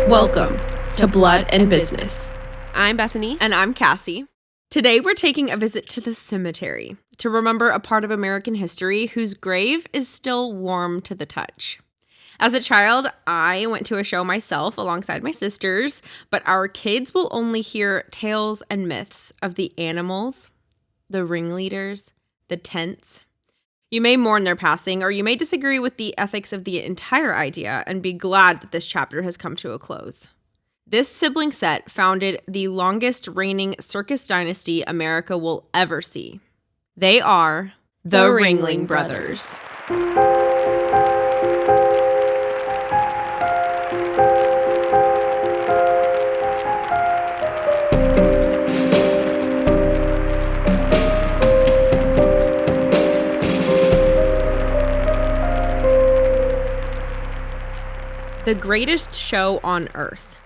Welcome to Blood and Business. I'm Bethany. And I'm Cassie. Today we're taking a visit to the cemetery to remember a part of American history whose grave is still warm to the touch. As a child, I went to a show myself alongside my sisters, but our kids will only hear tales and myths of the animals, the ringleaders, the tents. You may mourn their passing, or you may disagree with the ethics of the entire idea and be glad that this chapter has come to a close. This sibling set founded the longest reigning circus dynasty America will ever see. They are the Ringling Brothers. The greatest show on earth.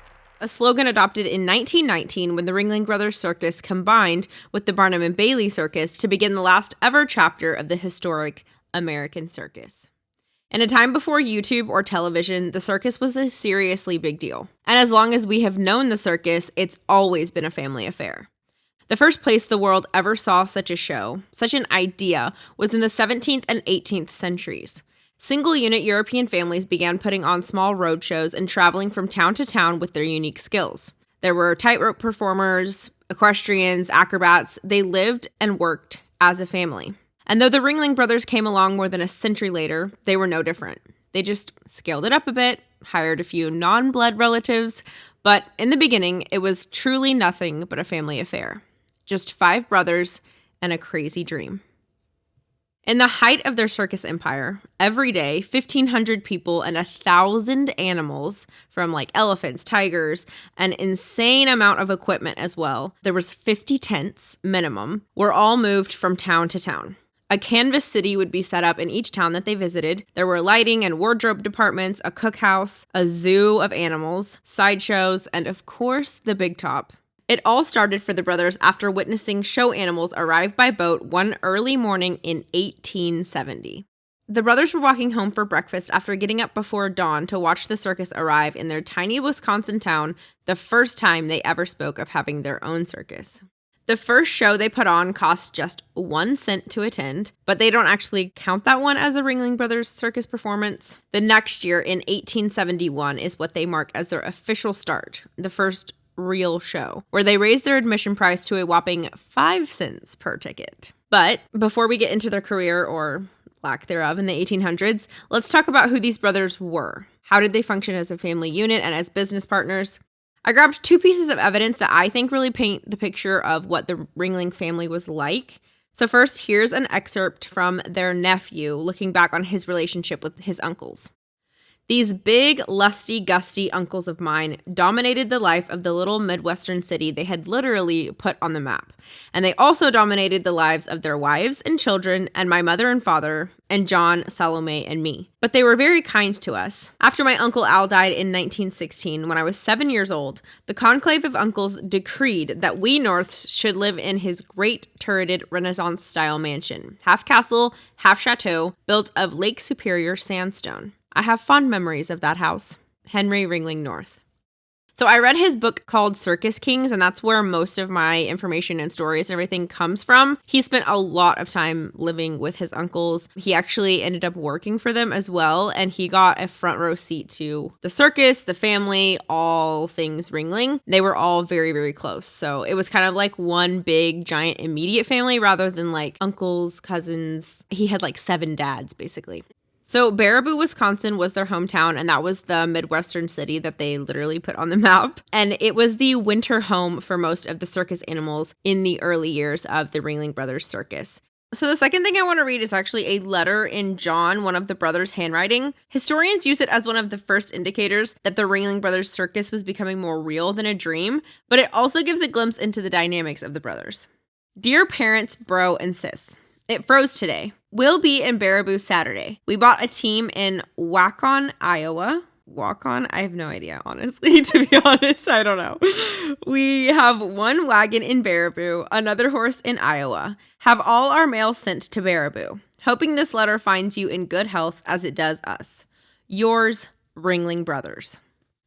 A slogan adopted in 1919 when the Ringling Brothers Circus combined with the Barnum and Bailey Circus to begin the last ever chapter of the historic American circus. In a time before YouTube or television, the circus was a seriously big deal. And as long as we have known the circus, it's always been a family affair. The first place the world ever saw such a show, such an idea, was in the 17th and 18th centuries. Single-unit European families began putting on small road shows and traveling from town to town with their unique skills. There were tightrope performers, equestrians, acrobats. They lived and worked as a family. And though the Ringling Brothers came along more than a century later, they were no different. They just scaled it up a bit, hired a few non-blood relatives, but in the beginning, it was truly nothing but a family affair. Just 5 brothers and a crazy dream. In the height of their circus empire, every day, 1,500 people and 1,000 animals, from like elephants, tigers, an insane amount of equipment as well, there was 50 tents, minimum, were all moved from town to town. A canvas city would be set up in each town that they visited. There were lighting and wardrobe departments, a cookhouse, a zoo of animals, sideshows, and of course, the big top. It all started for the brothers after witnessing show animals arrive by boat one early morning in 1870. The brothers were walking home for breakfast after getting up before dawn to watch the circus arrive in their tiny Wisconsin town, the first time they ever spoke of having their own circus. The first show they put on cost just 1 cent to attend, but they don't actually count that one as a Ringling Brothers circus performance. The next year, in 1871, is what they mark as their official start, the first real show, where they raised their admission price to a whopping 5 cents per ticket. But before we get into their career, or lack thereof, in the 1800s, let's talk about who these brothers were. How did they function as a family unit and as business partners? I grabbed 2 pieces of evidence that I think really paint the picture of what the Ringling family was like. So first, here's an excerpt from their nephew looking back on his relationship with his uncles. These big, lusty, gusty uncles of mine dominated the life of the little Midwestern city they had literally put on the map. And they also dominated the lives of their wives and children and my mother and father and John, Salome, and me. But they were very kind to us. After my Uncle Al died in 1916, when I was 7 years old, the conclave of uncles decreed that we Norths should live in his great turreted Renaissance-style mansion, half castle, half chateau, built of Lake Superior sandstone. I have fond memories of that house. Henry Ringling North. So I read his book called Circus Kings, and that's where most of my information and stories and everything comes from. He spent a lot of time living with his uncles. He actually ended up working for them as well, and he got a front row seat to the circus, the family, all things Ringling. They were all very, very close. So it was kind of like one big, giant, immediate family rather than like uncles, cousins. He had like 7 dads, basically. So Baraboo, Wisconsin was their hometown, and that was the Midwestern city that they literally put on the map. And it was the winter home for most of the circus animals in the early years of the Ringling Brothers Circus. So the second thing I want to read is actually a letter in John, one of the brothers' handwriting. Historians use it as one of the first indicators that the Ringling Brothers Circus was becoming more real than a dream, but it also gives a glimpse into the dynamics of the brothers. Dear parents, bro, and sis. It froze today. We'll be in Baraboo Saturday. We bought a team in Waukon, Iowa. Waukon? I have no idea, honestly. To be honest, I don't know. We have 1 wagon in Baraboo, another horse in Iowa. Have all our mail sent to Baraboo. Hoping this letter finds you in good health as it does us. Yours, Ringling Brothers.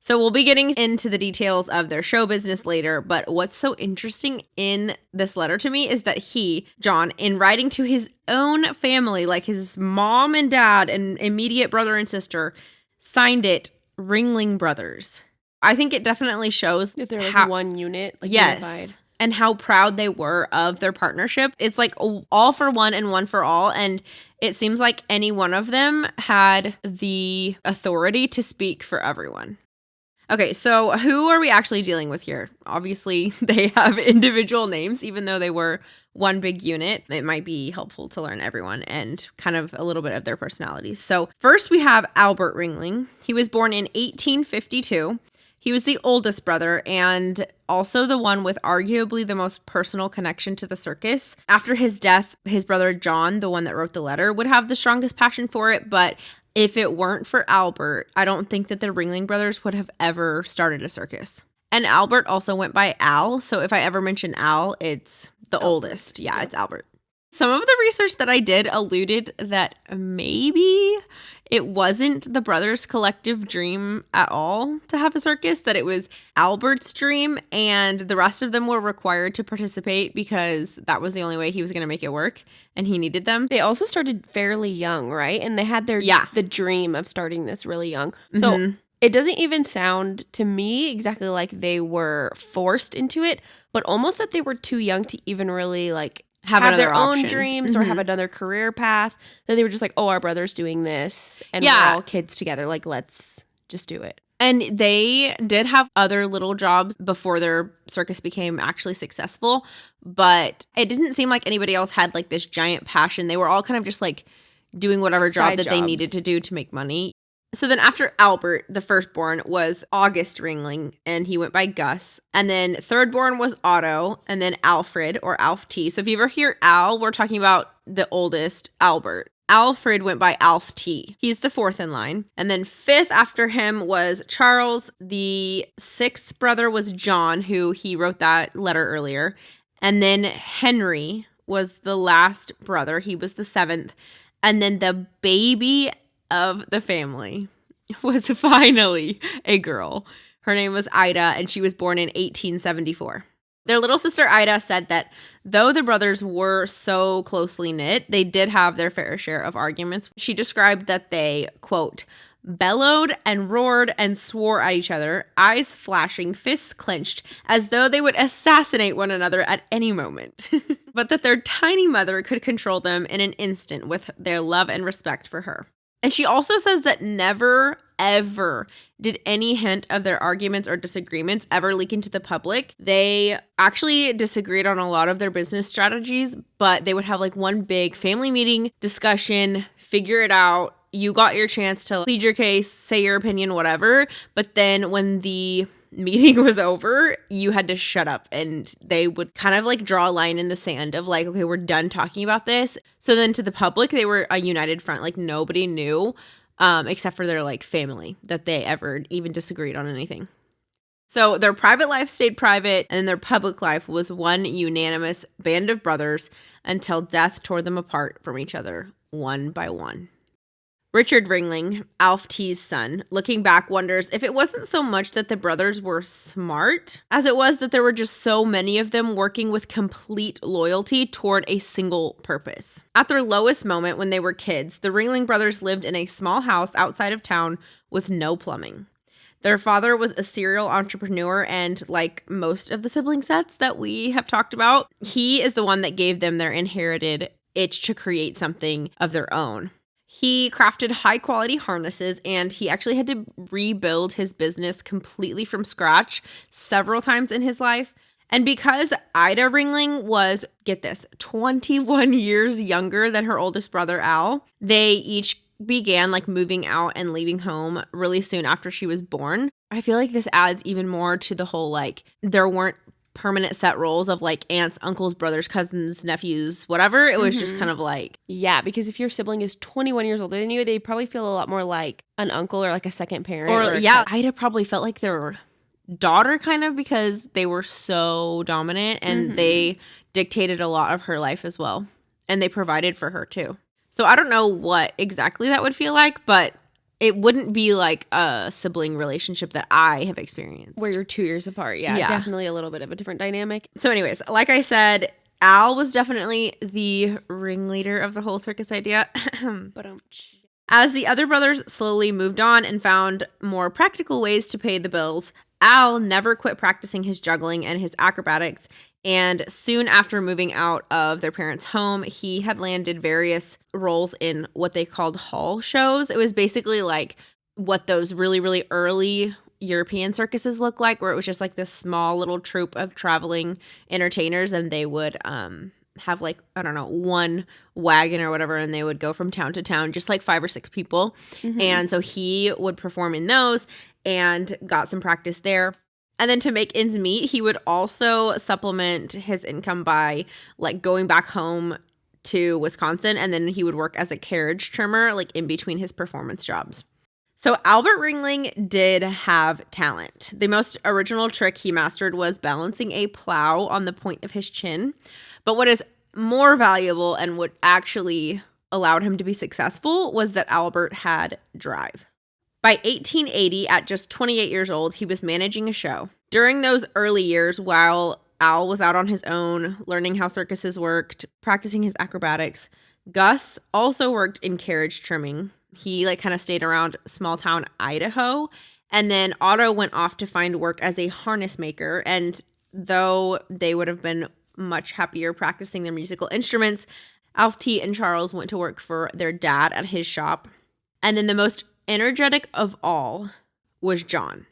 So we'll be getting into the details of their show business later, but what's so interesting in this letter to me is that he, John, in writing to his own family, like his mom and dad and immediate brother and sister, signed it Ringling Brothers. I think it definitely shows that they're like one unit, like unified. And how proud they were of their partnership. It's like all for one and one for all. And it seems like any one of them had the authority to speak for everyone. Okay, so who are we actually dealing with here? Obviously, they have individual names, even though they were one big unit. It might be helpful to learn everyone and kind of a little bit of their personalities. So first we have Albert Ringling. He was born in 1852. He was the oldest brother and also the one with arguably the most personal connection to the circus. After his death, his brother John, the one that wrote the letter, would have the strongest passion for it, but if it weren't for Albert, I don't think that the Ringling Brothers would have ever started a circus. And Albert also went by Al, so if I ever mention Al, it's the oldest. Yeah, it's Albert. Some of the research that I did alluded that maybe it wasn't the brothers' collective dream at all to have a circus, that it was Albert's dream, and the rest of them were required to participate because that was the only way he was going to make it work, and he needed them. They also started fairly young, right? And they had the dream of starting this really young. So it doesn't even sound to me exactly like they were forced into it, but almost that they were too young to even really like have their own dreams or have another career path. Then they were just like, oh, our brother's doing this and we're all kids together. Like, let's just do it. And they did have other little jobs before their circus became actually successful, but it didn't seem like anybody else had like this giant passion. They were all kind of just like doing whatever job that they needed to do to make money. So then after Albert, the firstborn was August Ringling, and he went by Gus. And then thirdborn was Otto, and then Alfred, or Alf T. So if you ever hear Al, we're talking about the oldest, Albert. Alfred went by Alf T. He's the fourth in line. And then fifth after him was Charles. The sixth brother was John, who he wrote that letter earlier. And then Henry was the last brother. He was the seventh. And then the baby of the family was finally a girl. Her name was Ida, and she was born in 1874. Their little sister Ida said that though the brothers were so closely knit, they did have their fair share of arguments. She described that they, quote, bellowed and roared and swore at each other, eyes flashing, fists clenched, as though they would assassinate one another at any moment. But that their tiny mother could control them in an instant with their love and respect for her. And she also says that never, ever did any hint of their arguments or disagreements ever leak into the public. They actually disagreed on a lot of their business strategies, but they would have like one big family meeting, discussion, figure it out. You got your chance to plead your case, say your opinion, whatever. But then when the meeting was over, you had to shut up, and they would kind of like draw a line in the sand of like, okay, we're done talking about this. So then to the public, they were a united front. Like nobody knew except for their like family that they ever even disagreed on anything. So their private life stayed private, and their public life was one unanimous band of brothers until death tore them apart from each other one by one. Richard Ringling, Alf T's son, looking back, wonders if it wasn't so much that the brothers were smart as it was that there were just so many of them working with complete loyalty toward a single purpose. At their lowest moment when they were kids, the Ringling brothers lived in a small house outside of town with no plumbing. Their father was a serial entrepreneur, and like most of the sibling sets that we have talked about, he is the one that gave them their inherited itch to create something of their own. He crafted high-quality harnesses, and he actually had to rebuild his business completely from scratch several times in his life. And because Ida Ringling was, get this, 21 years younger than her oldest brother, Al, they each began like moving out and leaving home really soon after she was born. I feel like this adds even more to the whole like there weren't permanent set roles of like aunts, uncles, brothers, cousins, nephews, whatever. It was just kind of like... Yeah, because if your sibling is 21 years older than you, they probably feel a lot more like an uncle or like a second parent. Or yeah, Ida probably felt like their daughter kind of because they were so dominant and they dictated a lot of her life as well. And they provided for her too. So I don't know what exactly that would feel like, but it wouldn't be like a sibling relationship that I have experienced. Where you're 2 years apart. Yeah, definitely a little bit of a different dynamic. So anyways, like I said, Al was definitely the ringleader of the whole circus idea. As the other brothers slowly moved on and found more practical ways to pay the bills, Al never quit practicing his juggling and his acrobatics, and soon after moving out of their parents' home, he had landed various roles in what they called hall shows. It was basically like what those really, really early European circuses look like, where it was just like this small little troupe of traveling entertainers, and they would have like, I don't know, one wagon or whatever, and they would go from town to town, just like 5 or 6 people. And so he would perform in those and got some practice there. And then to make ends meet, he would also supplement his income by like going back home to Wisconsin, and then he would work as a carriage trimmer like in between his performance jobs. So Albert Ringling did have talent. The most original trick he mastered was balancing a plow on the point of his chin. But what is more valuable and what actually allowed him to be successful was that Albert had drive. By 1880, at just 28 years old, he was managing a show. During those early years, while Al was out on his own, learning how circuses worked, practicing his acrobatics, Gus also worked in carriage trimming. He like kind of stayed around small town Idaho. And then Otto went off to find work as a harness maker. And though they would have been much happier practicing their musical instruments, Alfie and Charles went to work for their dad at his shop. And then the most energetic of all was John.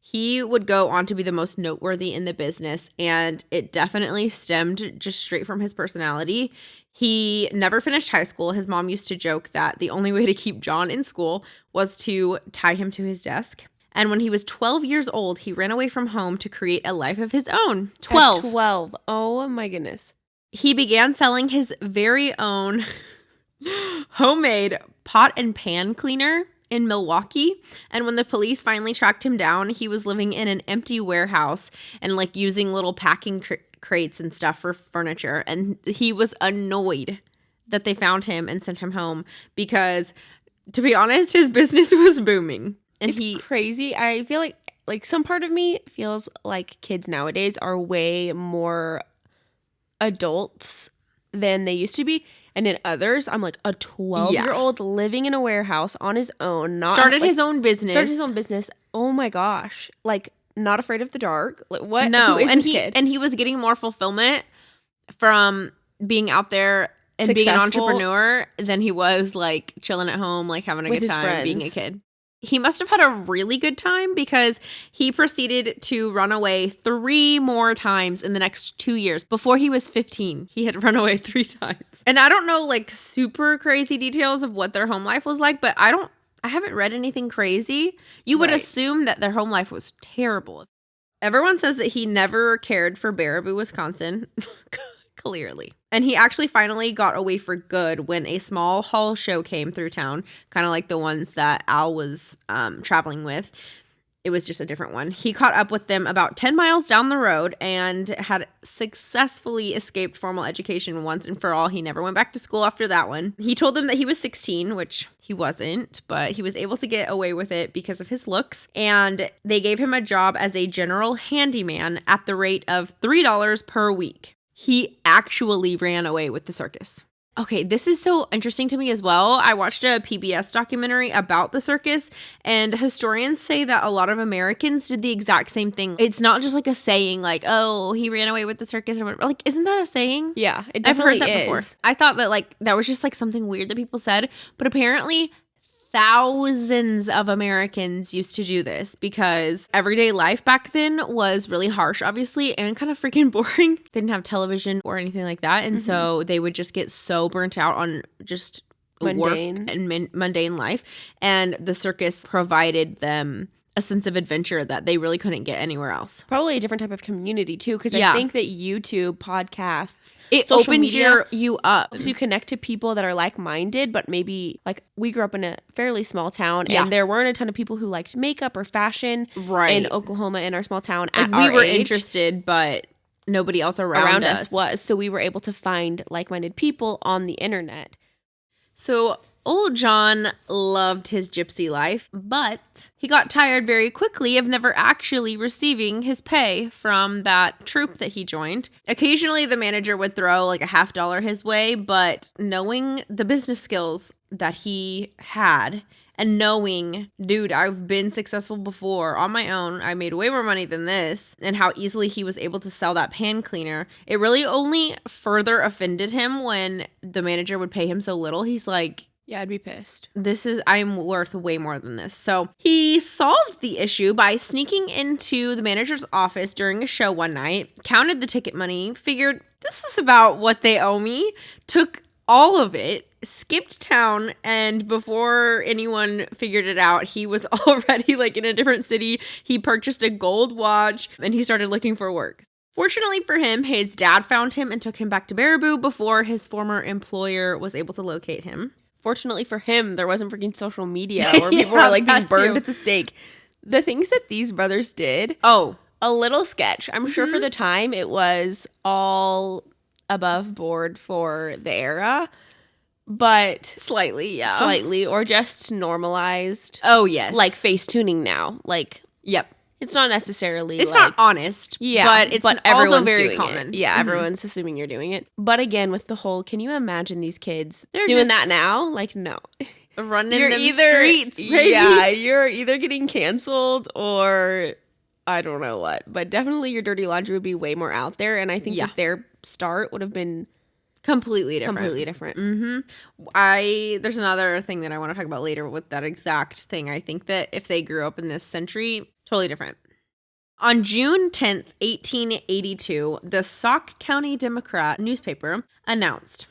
He would go on to be the most noteworthy in the business, and it definitely stemmed just straight from his personality. He never finished high school. His mom used to joke that the only way to keep John in school was to tie him to his desk. And when he was 12 years old, he ran away from home to create a life of his own. 12. At 12. Oh my goodness. He began selling his very own homemade pot and pan cleaner in Milwaukee. And when the police finally tracked him down, he was living in an empty warehouse and like using little packing crates and stuff for furniture. And he was annoyed that they found him and sent him home because, to be honest, his business was booming. And it's crazy. I feel like some part of me feels like kids nowadays are way more adults than they used to be. And in others, I'm like a 12-year-old living in a warehouse on his own. Started his own business. Oh my gosh. Like, not afraid of the dark. Like, what? No. Who is this kid? And he was getting more fulfillment from being out there and Successful. being an entrepreneur than he was like chilling at home, like having a good time being a kid. He must have had a really good time because he proceeded to run away 3 more times in the next 2 years. Before he was 15, he had run away 3 times. And I don't know like super crazy details of what their home life was like, but I haven't read anything crazy. You would assume that their home life was terrible. Everyone says that he never cared for Baraboo, Wisconsin. Clearly. And he actually finally got away for good when a small hall show came through town, kind of like the ones that Al was traveling with. It was just a different one. He caught up with them about 10 miles down the road and had successfully escaped formal education once and for all. He never went back to school after that one. He told them that he was 16, which he wasn't, but he was able to get away with it because of his looks. And they gave him a job as a general handyman at the rate of $3 per week. He actually ran away with the circus. Okay, this is so interesting to me as well. I watched a PBS documentary about the circus, and historians say that a lot of Americans did the exact same thing. It's not just like a saying like, oh, he ran away with the circus or whatever. Like, isn't that a saying? Yeah, it definitely I've heard that before. I thought that like that was just like something weird that people said, but apparently thousands of Americans used to do this because everyday life back then was really harsh, obviously, and kind of freaking boring. They didn't have television or anything like that. And so they would just get so burnt out on just mundane work and mundane life. And the circus provided them a sense of adventure that they really couldn't get anywhere else. Probably a different type of community too, because I think that YouTube, podcasts, it opens you up. Because you connect to people that are like-minded, but maybe like we grew up in a fairly small town and there weren't a ton of people who liked makeup or fashion in Oklahoma in our small town at our age. We were interested, but nobody else around us was. So we were able to find like-minded people on the internet. So Old John loved his gypsy life, but he got tired very quickly of never actually receiving his pay from that troupe that he joined. Occasionally, the manager would throw like a $50 his way, but knowing the business skills that he had and knowing, dude, I've been successful before on my own. I made way more money than this, and how easily he was able to sell that pan cleaner. It really only further offended him when the manager would pay him so little. He's like, yeah, I'd be pissed. I'm worth way more than this. So he solved the issue by sneaking into the manager's office during a show one night, counted the ticket money, figured this is about what they owe me, took all of it, skipped town, and before anyone figured it out, he was already like in a different city. He purchased a gold watch and he started looking for work. Fortunately for him, his dad found him and took him back to Baraboo before his former employer was able to locate him. Fortunately for him, there wasn't freaking social media where people were like being burned at the stake. The things that these brothers did. Oh, a little sketch. I'm sure for the time it was all above board for the era, but slightly, or just normalized. Oh, yes. Like face tuning now. Like, yep. It's not necessarily it's not honest, but it's also very common. Yeah, everyone's assuming you're doing it. But again, with the whole, can you imagine these kids doing that now? Like, no. Running them streets, baby. Yeah, you're either getting canceled or I don't know what. But definitely your dirty laundry would be way more out there. And I think that their start would have been completely different. There's another thing that I want to talk about later with that exact thing. I think that if they grew up in this century, totally different. On June 10th, 1882, the Sauk County Democrat newspaper announced,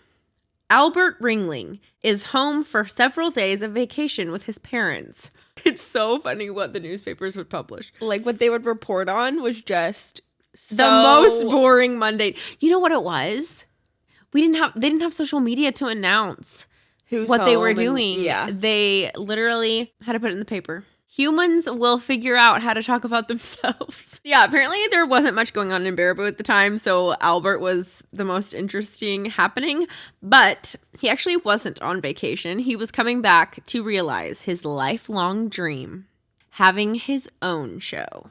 Albert Ringling is home for several days of vacation with his parents. It's so funny what the newspapers would publish. Like what they would report on was just the most boring, mundane. You know what it was? They didn't have social media to announce what they were doing. They literally had to put it in the paper. Humans will figure out how to talk about themselves. Yeah, apparently there wasn't much going on in Baraboo at the time, so Albert was the most interesting happening. But he actually wasn't on vacation. He was coming back to realize his lifelong dream, having his own show.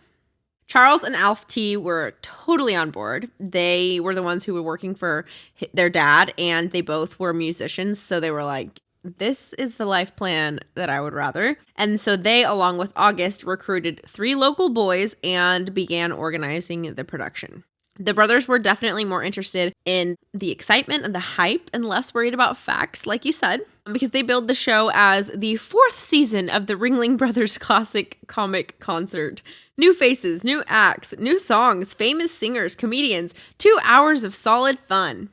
Charles and Alf T were totally on board. They were the ones who were working for their dad, and they both were musicians, so they were like, this is the life plan that I would rather. And so they, along with August, recruited 3 local boys and began organizing the production. The brothers were definitely more interested in the excitement and the hype and less worried about facts, like you said, because they billed the show as the 4th season of the Ringling Brothers classic comic concert. New faces, new acts, new songs, famous singers, comedians, 2 hours of solid fun.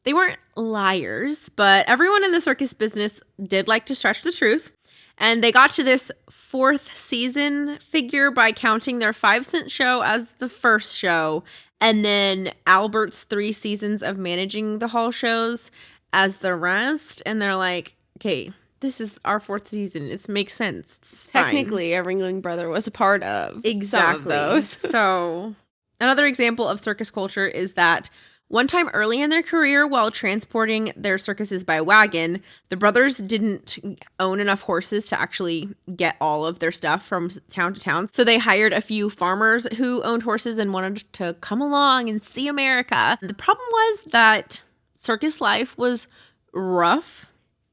They weren't liars, but everyone in the circus business did like to stretch the truth. And they got to this 4th season figure by counting their 5-cent show as the first show, and then Albert's 3 seasons of managing the hall shows as the rest. And they're like, okay, this is our 4th season. It makes sense. It's technically fine. A Ringling brother was a part of some of those. So another example of circus culture is that one time early in their career, while transporting their circuses by wagon, the brothers didn't own enough horses to actually get all of their stuff from town to town. So they hired a few farmers who owned horses and wanted to come along and see America. The problem was that circus life was rough,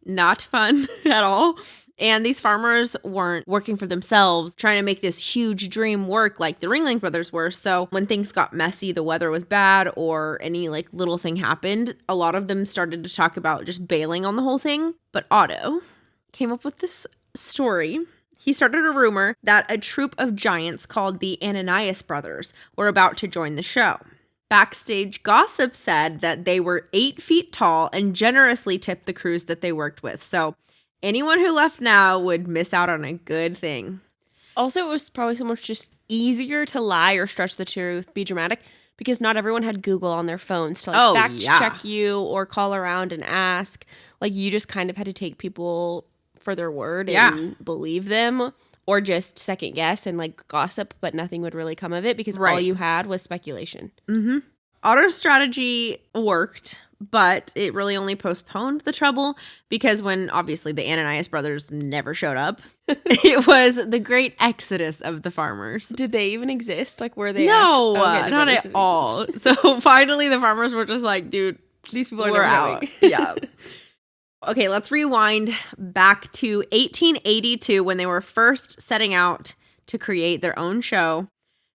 not fun at all. And these farmers weren't working for themselves, trying to make this huge dream work like the Ringling Brothers were. So when things got messy, the weather was bad, or any like little thing happened, a lot of them started to talk about just bailing on the whole thing. But Otto came up with this story. He started a rumor that a troupe of giants called the Ananias Brothers were about to join the show. Backstage gossip said that they were 8 feet tall and generously tipped the crews that they worked with. So anyone who left now would miss out on a good thing. Also, it was probably so much just easier to lie or stretch the truth, be dramatic, because not everyone had Google on their phones to fact check you or call around and ask. Like, you just kind of had to take people for their word and believe them, or just second guess and like gossip, but nothing would really come of it because all you had was speculation. Mm-hmm. Otto's strategy worked, but it really only postponed the trouble because when obviously the Ananias brothers never showed up, it was the great exodus of the farmers. Did they even exist? Like, were they? No, not at all. So finally the farmers were just like, dude, these people are out. Yeah. Okay, let's rewind back to 1882 when they were first setting out to create their own show.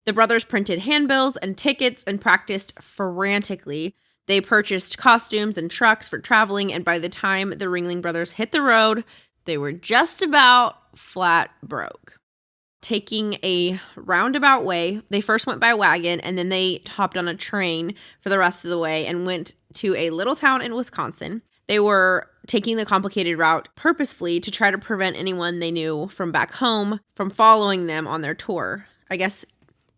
The brothers printed handbills and tickets and practiced frantically. They purchased costumes and trucks for traveling, and by the time the Ringling Brothers hit the road, they were just about flat broke. Taking a roundabout way, they first went by wagon, and then they hopped on a train for the rest of the way and went to a little town in Wisconsin. They were taking the complicated route purposefully to try to prevent anyone they knew from back home from following them on their tour. I guess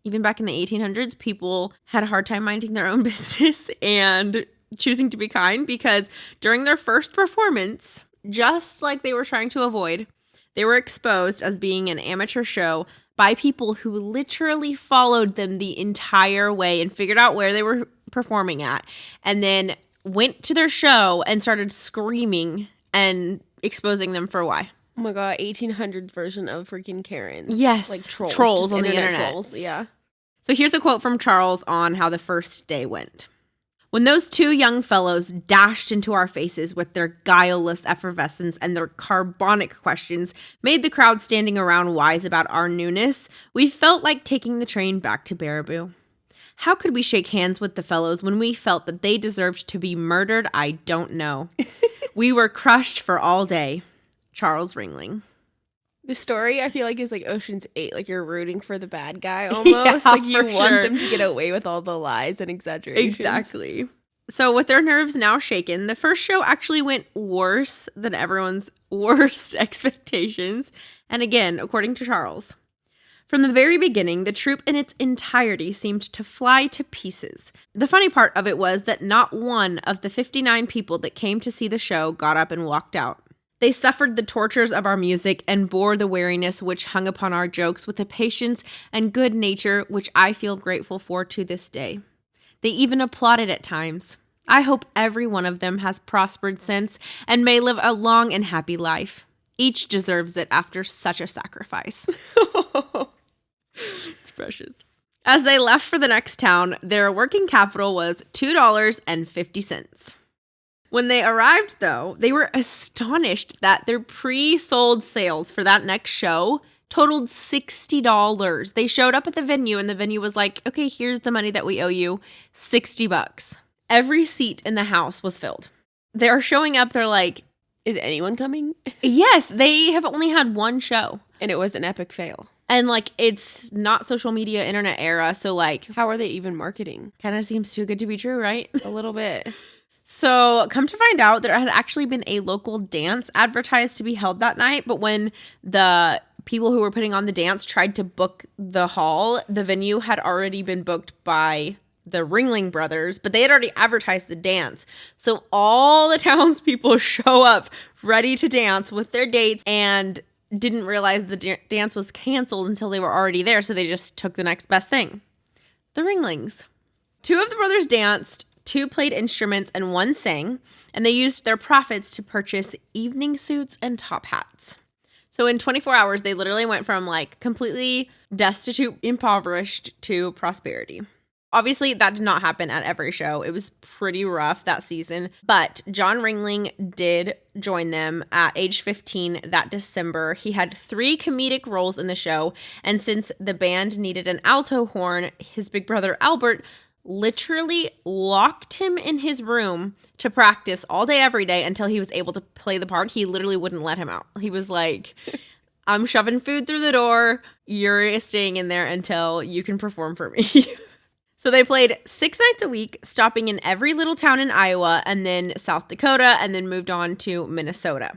even back in the 1800s, people had a hard time minding their own business and choosing to be kind because during their first performance, just like they were trying to avoid, they were exposed as being an amateur show by people who literally followed them the entire way and figured out where they were performing at, and then went to their show and started screaming and exposing them for why. Oh my God, 1800s version of freaking Karens. Yes. Like trolls. Trolls on the internet. Trolls, yeah. So here's a quote from Charles on how the first day went. When those two young fellows dashed into our faces with their guileless effervescence and their carbonic questions made the crowd standing around wise about our newness, we felt like taking the train back to Baraboo. How could we shake hands with the fellows when we felt that they deserved to be murdered? I don't know. We were crushed for all day. Charles Ringling. The story, I feel like, is like Ocean's 8. Like, you're rooting for the bad guy almost. Yeah, like, you want them to get away with all the lies and exaggerations. Exactly. So with their nerves now shaken, the first show actually went worse than everyone's worst expectations. And again, according to Charles, from the very beginning, the troupe in its entirety seemed to fly to pieces. The funny part of it was that not one of the 59 people that came to see the show got up and walked out. They suffered the tortures of our music and bore the weariness which hung upon our jokes with a patience and good nature which I feel grateful for to this day. They even applauded at times. I hope every one of them has prospered since and may live a long and happy life. Each deserves it after such a sacrifice. It's precious. As they left for the next town, their working capital was $2.50. When they arrived, though, they were astonished that their pre-sold sales for that next show totaled $60. They showed up at the venue and the venue was like, okay, here's the money that we owe you, $60. Every seat in the house was filled. They're showing up, they're like, is anyone coming? Yes, they have only had one show. And it was an epic fail. And like, it's not social media internet era, so like, how are they even marketing? Kind of seems too good to be true, right? A little bit. So come to find out, there had actually been a local dance advertised to be held that night, but when the people who were putting on the dance tried to book the hall, the venue had already been booked by the Ringling Brothers, but they had already advertised the dance. So all the townspeople show up ready to dance with their dates and didn't realize the dance was canceled until they were already there, so they just took the next best thing. The Ringlings. Two of the brothers danced, two played instruments, and one sang, and they used their profits to purchase evening suits and top hats. So in 24 hours, they literally went from like completely destitute, impoverished to prosperity. Obviously, that did not happen at every show. It was pretty rough that season. But John Ringling did join them at age 15 that December. He had 3 comedic roles in the show. And since the band needed an alto horn, his big brother Albert literally locked him in his room to practice all day, every day until he was able to play the part. He literally wouldn't let him out. He was like, I'm shoving food through the door. You're staying in there until you can perform for me. So they played 6 nights a week, stopping in every little town in Iowa and then South Dakota, and then moved on to Minnesota.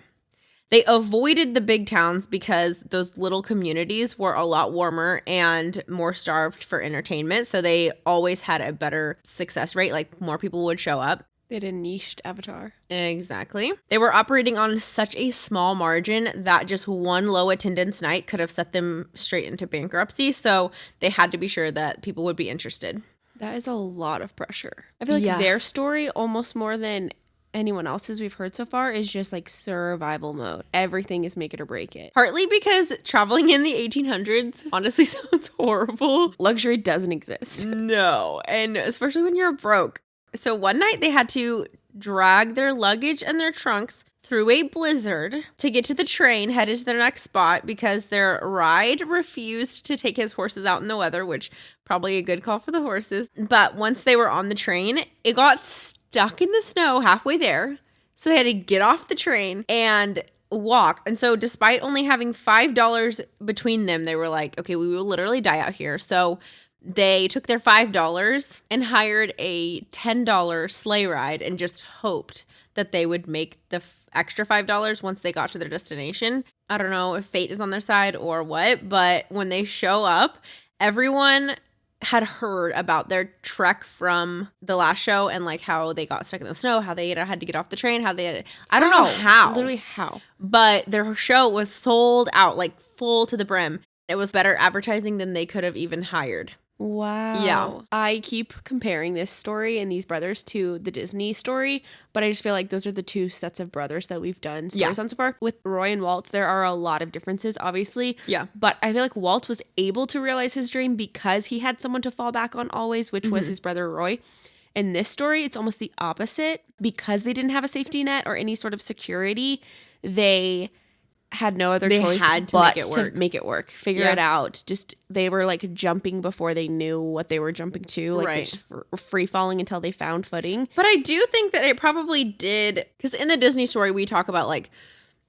They avoided the big towns because those little communities were a lot warmer and more starved for entertainment. So they always had a better success rate, like more people would show up. They had a niched avatar. Exactly. They were operating on such a small margin that just one low attendance night could have set them straight into bankruptcy. So they had to be sure that people would be interested. That is a lot of pressure. I feel like their story, almost more than anyone else's we've heard so far, is just like survival mode. Everything is make it or break it. Partly because traveling in the 1800s honestly sounds horrible. Luxury doesn't exist. No, and especially when you're broke. So one night they had to drag their luggage and their trunks through a blizzard to get to the train headed to their next spot because their ride refused to take his horses out in the weather, which probably a good call for the horses. But once they were on the train, it got stuck in the snow halfway there. So they had to get off the train and walk. And so despite only having $5 between them, they were like, okay, we will literally die out here. So they took their $5 and hired a $10 sleigh ride and just hoped that they would make the extra $5 once they got to their destination. I don't know if fate is on their side or what, but when they show up, everyone had heard about their trek from the last show and like how they got stuck in the snow, how they had to get off the train, I don't know how. Literally how. But their show was sold out, like full to the brim. It was better advertising than they could have even hired. Wow. Yeah. I keep comparing this story and these brothers to the Disney story, but I just feel like those are the two sets of brothers that we've done stories on so far. With Roy and Walt, there are a lot of differences, obviously. Yeah. But I feel like Walt was able to realize his dream because he had someone to fall back on always, which was his brother Roy. In this story, it's almost the opposite. Because they didn't have a safety net or any sort of security, they had no other choice but to make it work, figure it out. Just they were like jumping before they knew what they were jumping to, like they just free falling until they found footing. But I do think that it probably did, because in the Disney story we talk about like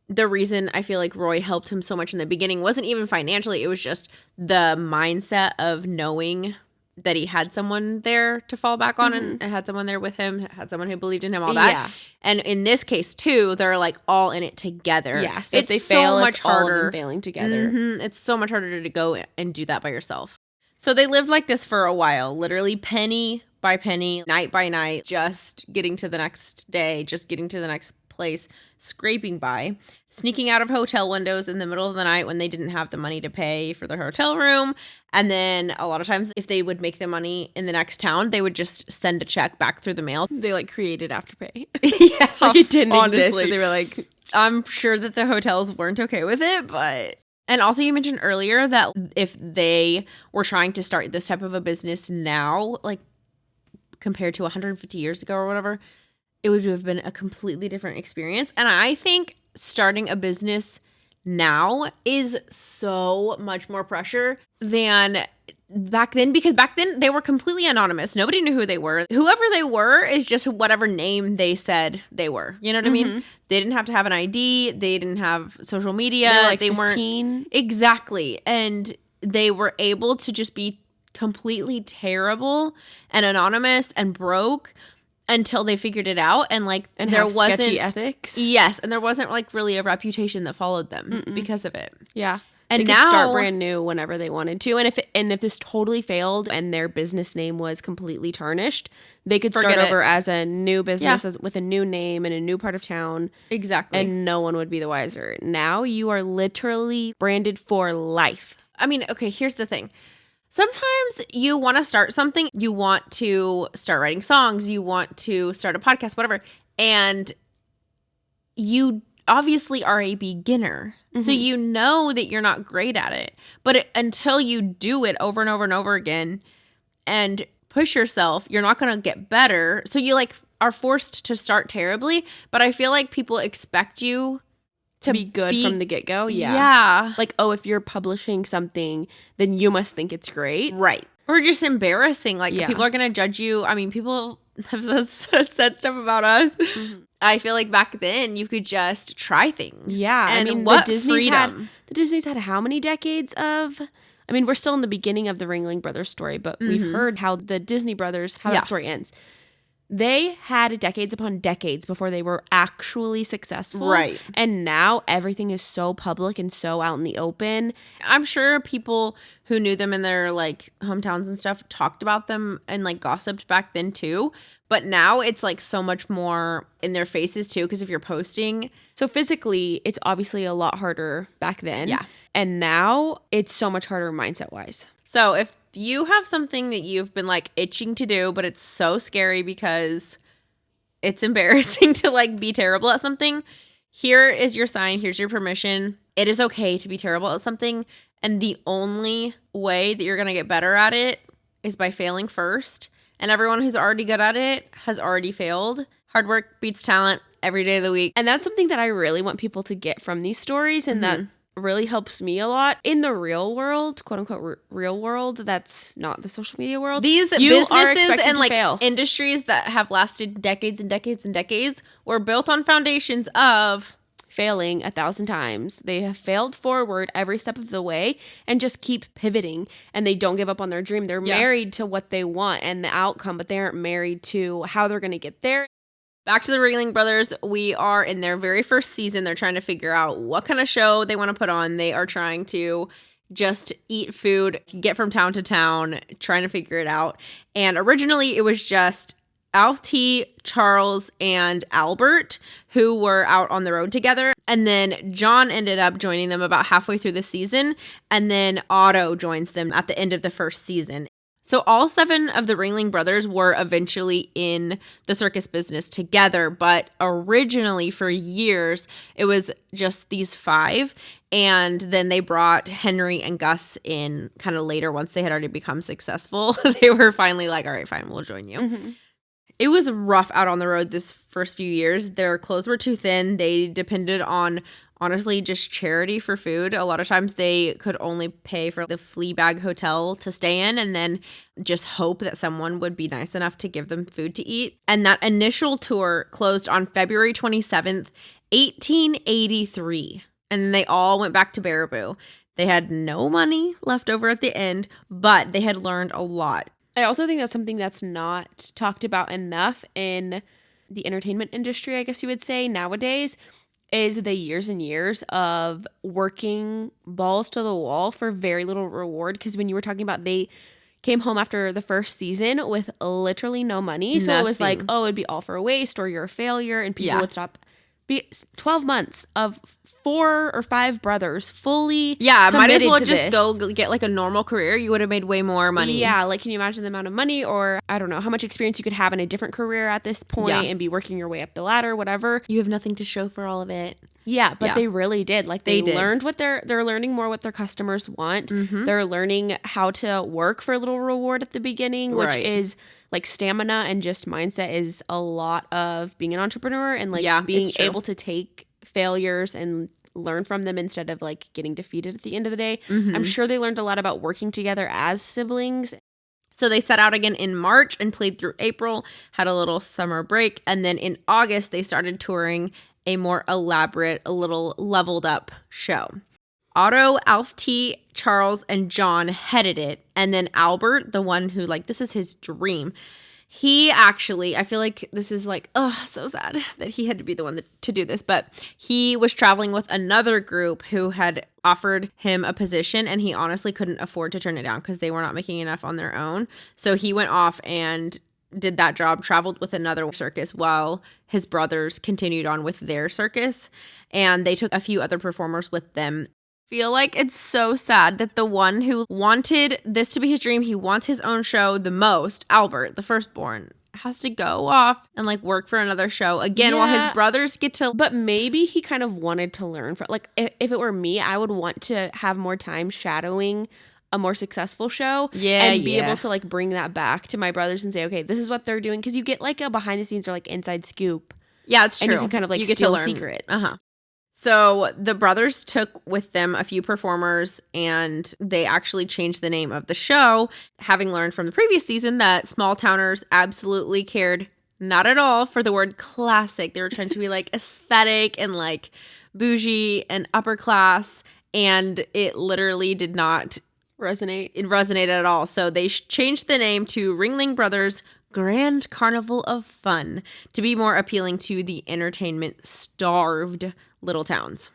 the reason I feel like Roy helped him so much in the beginning wasn't even financially, it was just the mindset of knowing that he had someone there to fall back on and had someone there with him, had someone who believed in him, all that. Yeah. And in this case, too, they're like all in it together. Yeah, so if they fail, it's all of them failing together. It's so much harder to go and do that by yourself. So they lived like this for a while, literally penny by penny, night by night, just getting to the next day, just getting to the next place, scraping by, sneaking out of hotel windows in the middle of the night when they didn't have the money to pay for their hotel room. And then a lot of times if they would make the money in the next town, they would just send a check back through the mail. They like created Afterpay. Yeah. Like it didn't exist, but they were like, I'm sure that the hotels weren't okay with it, but... And also you mentioned earlier that if they were trying to start this type of a business now, like compared to 150 years ago or whatever, it would have been a completely different experience. And I think starting a business now is so much more pressure than back then, because back then they were completely anonymous. Nobody knew who they were. Whoever they were is just whatever name they said they were. You know what I mean? They didn't have to have an ID. They didn't have social media. They weren't. Exactly. And they were able to just be completely terrible and anonymous and broke until they figured it out, and there wasn't sketchy ethics. Yes, and there wasn't like really a reputation that followed them because of it. Yeah. And they now could start brand new whenever they wanted to. And if this totally failed and their business name was completely tarnished, they could start over as a new business with a new name in a new part of town. Exactly. And no one would be the wiser. Now you are literally branded for life. I mean, okay, here's the thing. Sometimes you want to start something, you want to start writing songs, you want to start a podcast, whatever, and you obviously are a beginner. So you know that you're not great at it. But until you do it over and over and over again and push yourself, you're not going to get better. So you are forced to start terribly, but I feel like people expect you to be good from the get-go. Yeah. Like, oh, if you're publishing something, then you must think it's great. Right. Or just embarrassing. People are going to judge you. I mean, people have said stuff about us. I feel like back then you could just try things. Yeah. And I mean, what the freedom. Disney's had how many decades of... I mean, we're still in the beginning of the Ringling Brothers story, but we've heard how the Disney Brothers, how that story ends. They had decades upon decades before they were actually successful. Right. And now everything is so public and so out in the open. I'm sure people who knew them in their hometowns and stuff talked about them and gossiped back then too. But now it's so much more in their faces too, because if you're posting. So physically, it's obviously a lot harder back then. Yeah. And now it's so much harder mindset wise. So if you have something that you've been like itching to do, but it's so scary because it's embarrassing to like be terrible at something, here is your sign. Here's your permission. It is okay to be terrible at something. And the only way that you're going to get better at it is by failing first. And everyone who's already good at it has already failed. Hard work beats talent every day of the week. And that's something that I really want people to get from these stories, and that really helps me a lot in the real world, quote unquote real world. That's not the social media world. These businesses and like industries that have lasted decades and decades and decades were built on foundations of failing 1,000 times. They have failed forward every step of the way and just keep pivoting, and they don't give up on their dream. They're married to what they want and the outcome, but they aren't married to how they're going to get there. Back to the Ringling Brothers. We are in their very first season. They're trying to figure out what kind of show they want to put on. They are trying to just eat food, get from town to town, trying to figure it out. And originally it was just Alf T, Charles, and Albert who were out on the road together. And then John ended up joining them about halfway through the season. And then Otto joins them at the end of the first season. So all 7 of the Ringling Brothers were eventually in the circus business together, but originally for years, it was just these 5. And then they brought Henry and Gus in kind of later once they had already become successful. They were finally like, all right, fine, we'll join you. Mm-hmm. It was rough out on the road this first few years. Their clothes were too thin. They depended on, honestly, just charity for food. A lot of times they could only pay for the Fleabag hotel to stay in and then just hope that someone would be nice enough to give them food to eat. And that initial tour closed on February 27th, 1883. And they all went back to Baraboo. They had no money left over at the end, but they had learned a lot. I also think that's something that's not talked about enough in the entertainment industry, I guess you would say, nowadays, is the years and years of working balls to the wall for very little reward. Because when you were talking about they came home after the first season with literally no money. So it was like, oh, it'd be all for a waste or you're a failure, and people would stop. 12 months of 4 or 5 brothers fully might as well just go get like a normal career. You would have made way more money. Yeah, like can you imagine the amount of money, or I don't know how much experience you could have in a different career at this point and be working your way up the ladder, whatever. You have nothing to show for all of it. Yeah, but they really did. Like they learned what they're learning more what their customers want. Mm-hmm. They're learning how to work for a little reward at the beginning, which is like stamina and just mindset is a lot of being an entrepreneur, and like being able to take failures and learn from them instead of like getting defeated at the end of the day. Mm-hmm. I'm sure they learned a lot about working together as siblings. So they set out again in March and played through April, had a little summer break, and then in August they started touring a more elaborate, a little leveled up show. Otto, Alf T, Charles, and John headed it. And then Albert, the one who like, this is his dream. He actually, I feel like this is like, oh, so sad that he had to be the one to do this. But he was traveling with another group who had offered him a position, and he honestly couldn't afford to turn it down because they were not making enough on their own. So he went off and did that job, traveled with another circus while his brothers continued on with their circus. And they took a few other performers with them. Feel like it's so sad that the one who wanted this to be his dream, he wants his own show the most, Albert, the firstborn, has to go off and like work for another show again while his brothers get to. But maybe he kind of wanted to learn from, like, if it were me, I would want to have more time shadowing a more successful show and be able to like bring that back to my brothers and say, okay, this is what they're doing. Because you get like a behind the scenes or like inside scoop. Yeah, it's true. And you can kind of like steal secrets. Uh-huh. So the brothers took with them a few performers, and they actually changed the name of the show, having learned from the previous season that small towners absolutely cared not at all for the word classic. They were trying to be like aesthetic and like bougie and upper class, and it literally did not resonate. It resonated at all. So they changed the name to Ringling Brothers Grand Carnival of Fun to be more appealing to the entertainment-starved little towns.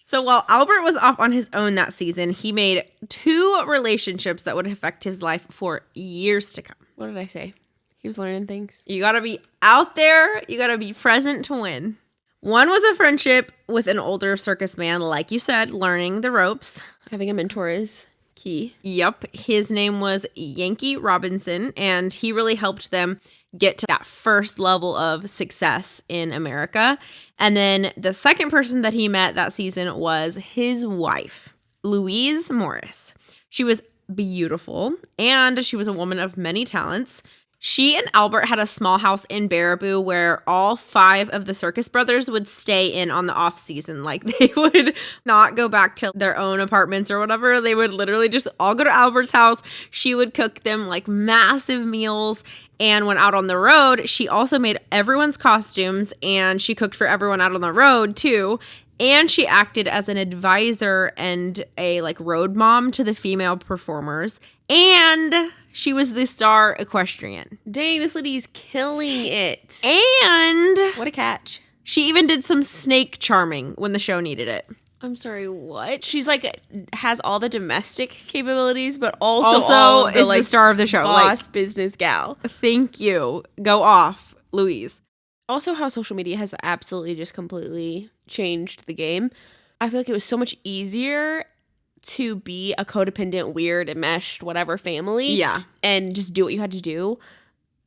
So while Albert was off on his own that season, he made 2 relationships that would affect his life for years to come. What did I say? He was learning things. You got to be out there. You got to be present to win. One was a friendship with an older circus man, like you said, learning the ropes. Having a mentor is key. Yep. His name was Yankee Robinson, and he really helped them get to that first level of success in America. And then the second person that he met that season was his wife, Louise Morris. She was beautiful, and she was a woman of many talents. She and Albert had a small house in Baraboo where all 5 of the circus brothers would stay in on the off season. Like, they would not go back to their own apartments or whatever. They would literally just all go to Albert's house. She would cook them like massive meals. And when out on the road, she also made everyone's costumes, and she cooked for everyone out on the road too. And she acted as an advisor and a like road mom to the female performers. And she was the star equestrian. Dang, this lady's killing it. And what a catch. She even did some snake charming when the show needed it. I'm sorry, what? She's like has all the domestic capabilities, but also is the star of the show. Boss business gal. Thank you. Go off, Louise. Also, how social media has absolutely just completely changed the game. I feel like it was so much easier to be a codependent, weird, enmeshed, whatever family. Yeah. And just do what you had to do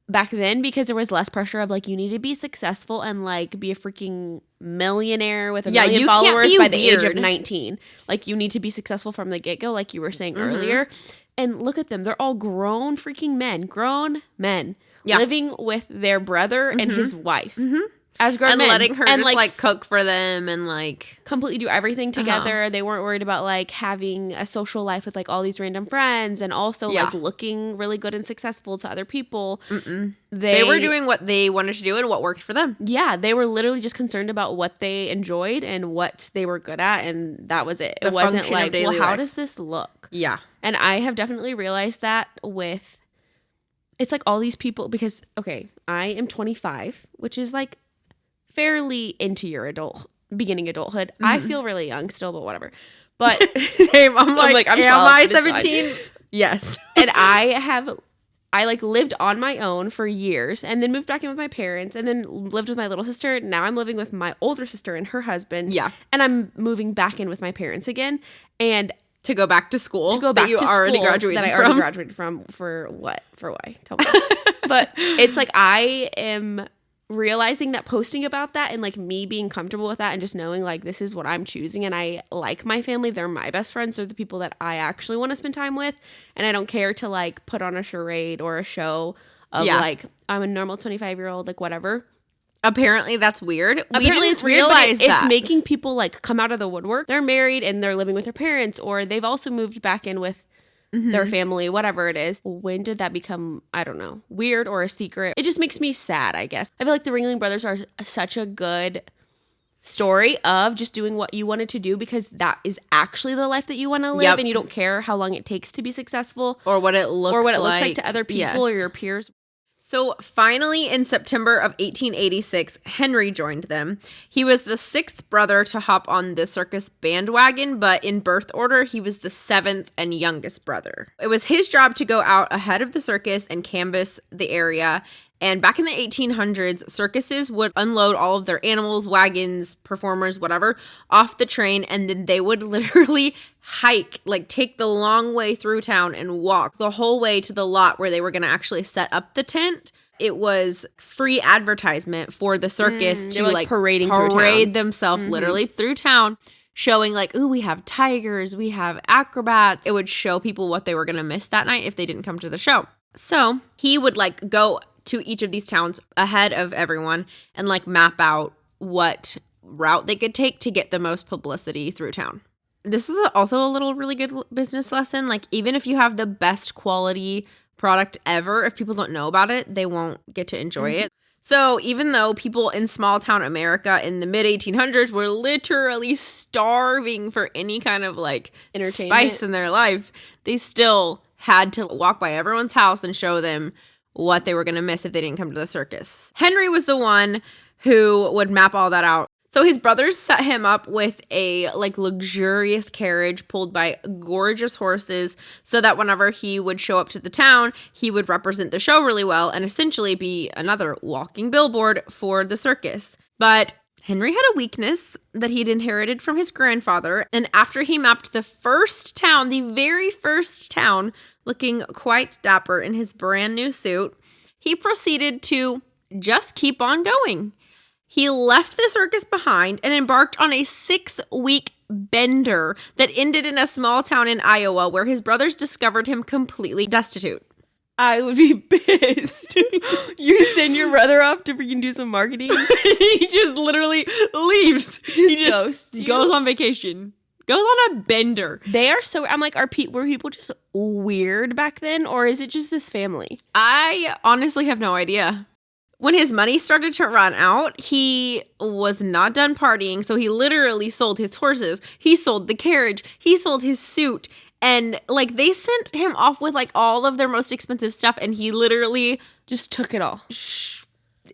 back then, because there was less pressure of like, you need to be successful and like be a freaking millionaire with a million followers by the age of 19. Like, you need to be successful from the get-go, like you were saying earlier. And look at them. They're all grown freaking men. Yeah. Living with their brother and his wife. As grown men. And letting her just like cook for them and like completely do everything together. They weren't worried about like having a social life with like all these random friends, and also like looking really good and successful to other people. They were doing what they wanted to do and what worked for them. Yeah, they were literally just concerned about what they enjoyed and what they were good at, and that was it. It wasn't like, well, how does this look? Yeah. And I have definitely realized that with, it's like all these people, because, okay, I am 25, which is like fairly into your beginning adulthood. I feel really young still, but whatever. But same. I'm like am 12, I 17? Yes. And I like lived on my own for years, and then moved back in with my parents, and then lived with my little sister. Now I'm living with my older sister and her husband. Yeah. And I'm moving back in with my parents again. And to go back to school. To go back to school that I already graduated from. For what? For why? Tell me. But it's like I am realizing that posting about that and like me being comfortable with that and just knowing like this is what I'm choosing, and I like my family. They're my best friends. They're the people that I actually want to spend time with, and I don't care to like put on a charade or a show of like I'm a normal 25-year-old, like whatever. Apparently that's weird. Apparently it's weird, but it's making people like come out of the woodwork. They're married and they're living with their parents, or they've also moved back in with their family, whatever it is. When did that become, I don't know, weird or a secret? It just makes me sad, I guess. I feel like the Ringling Brothers are such a good story of just doing what you wanted to do, because that is actually the life that you want to live, and you don't care how long it takes to be successful or what it looks like to other people or your peers. So finally, in September of 1886, Henry joined them. He was the 6th brother to hop on the circus bandwagon, but in birth order, he was the 7th and youngest brother. It was his job to go out ahead of the circus and canvass the area. And back in the 1800s, circuses would unload all of their animals, wagons, performers, whatever, off the train, and then they would literally hike, like take the long way through town and walk the whole way to the lot where they were going to actually set up the tent. It was free advertisement for the circus to like parade themselves literally through town, showing like, ooh, we have tigers, we have acrobats. It would show people what they were going to miss that night if they didn't come to the show. So he would like go to each of these towns ahead of everyone and like map out what route they could take to get the most publicity through town. This is also a little really good business lesson. Like, even if you have the best quality product ever, if people don't know about it, they won't get to enjoy it. So even though people in small town America in the mid 1800s were literally starving for any kind of like spice in their life, they still had to walk by everyone's house and show them what they were going to miss if they didn't come to the circus. Henry was the one who would map all that out. So his brothers set him up with a like luxurious carriage pulled by gorgeous horses, so that whenever he would show up to the town, he would represent the show really well and essentially be another walking billboard for the circus. But Henry had a weakness that he'd inherited from his grandfather, and after he mapped the very first town, looking quite dapper in his brand new suit, he proceeded to just keep on going. He left the circus behind and embarked on a 6-week bender that ended in a small town in Iowa where his brothers discovered him completely destitute. I would be pissed. You send your brother off to freaking do some marketing? He just literally leaves. He just goes on vacation. Goes on a bender. They are so... I'm like, were people just weird back then? Or is it just this family? I honestly have no idea. When his money started to run out, he was not done partying. So he literally sold his horses. He sold the carriage. He sold his suit. And, like, they sent him off with, like, all of their most expensive stuff, and he literally just took it all.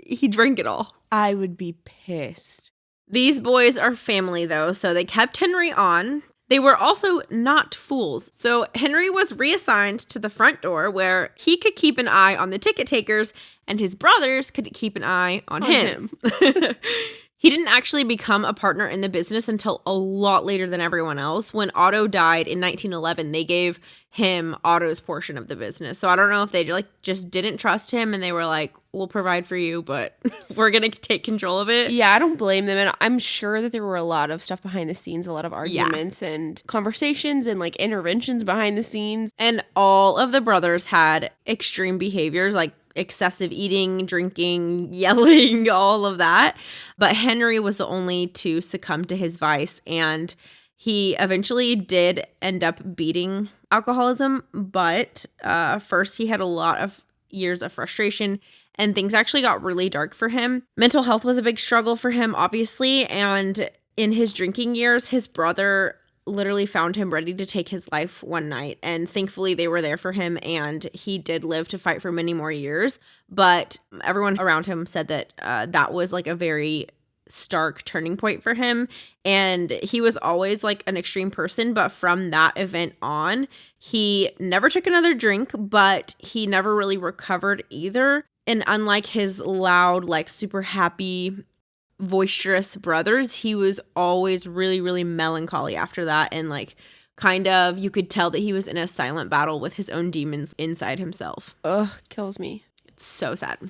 He drank it all. I would be pissed. These boys are family, though, so they kept Henry on. They were also not fools. So Henry was reassigned to the front door where he could keep an eye on the ticket takers, and his brothers could keep an eye on him. He didn't actually become a partner in the business until a lot later than everyone else. When Otto died in 1911, they gave him Otto's portion of the business. So I don't know if they just didn't trust him and they were like, we'll provide for you, but we're going to take control of it. Yeah, I don't blame them. And I'm sure that there were a lot of stuff behind the scenes, a lot of arguments and conversations and like interventions behind the scenes. And all of the brothers had extreme behaviors, like excessive eating, drinking, yelling, all of that. But Henry was the only to succumb to his vice, and he eventually did end up beating alcoholism, but first he had a lot of years of frustration, and things actually got really dark for him. Mental health was a big struggle for him, obviously, and in his drinking years, his brother literally found him ready to take his life one night, and thankfully they were there for him, and he did live to fight for many more years. But everyone around him said that that was like a very stark turning point for him, and he was always like an extreme person, but from that event on, he never took another drink, but he never really recovered either. And unlike his loud, like super happy, boisterous brothers, he was always really, really melancholy after that, and like kind of you could tell that he was in a silent battle with his own demons inside himself. Ugh, kills me. It's so sad.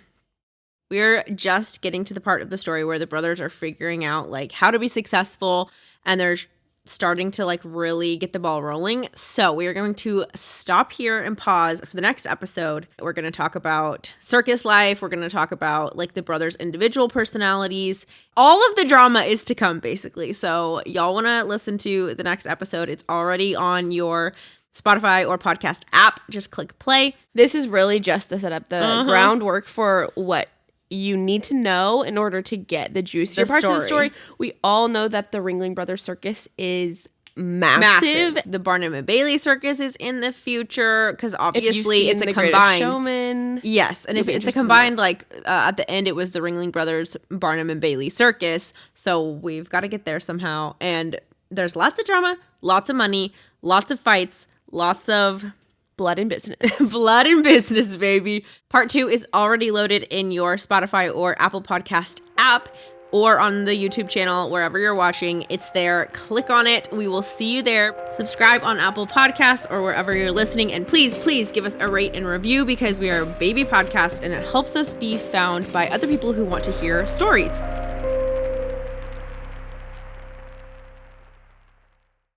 We're just getting to the part of the story where the brothers are figuring out like how to be successful, and they're starting to like really get the ball rolling. So we are going to stop here and pause for the next episode. We're going to talk about circus life. We're going to talk about like the brothers' individual personalities. All of the drama is to come, basically. So y'all want to listen to the next episode. It's already on your Spotify or podcast app. Just click play. This is really just the setup, the groundwork for what you need to know in order to get the juicier parts of the story. We all know that the Ringling Brothers circus is massive. The Barnum and Bailey circus is in the future because obviously it's a combined Showman. Yes, and if it's a combined, like at the end it was the Ringling Brothers Barnum and Bailey circus. So we've got to get there somehow. And there's lots of drama, lots of money, lots of fights, lots of blood and business. Blood and business, baby. Part 2 is already loaded in your Spotify or Apple Podcast app or on the YouTube channel, wherever you're watching. It's there. Click on it. We will see you there. Subscribe on Apple Podcasts or wherever you're listening. And please, please give us a rate and review because we are a baby podcast and it helps us be found by other people who want to hear stories.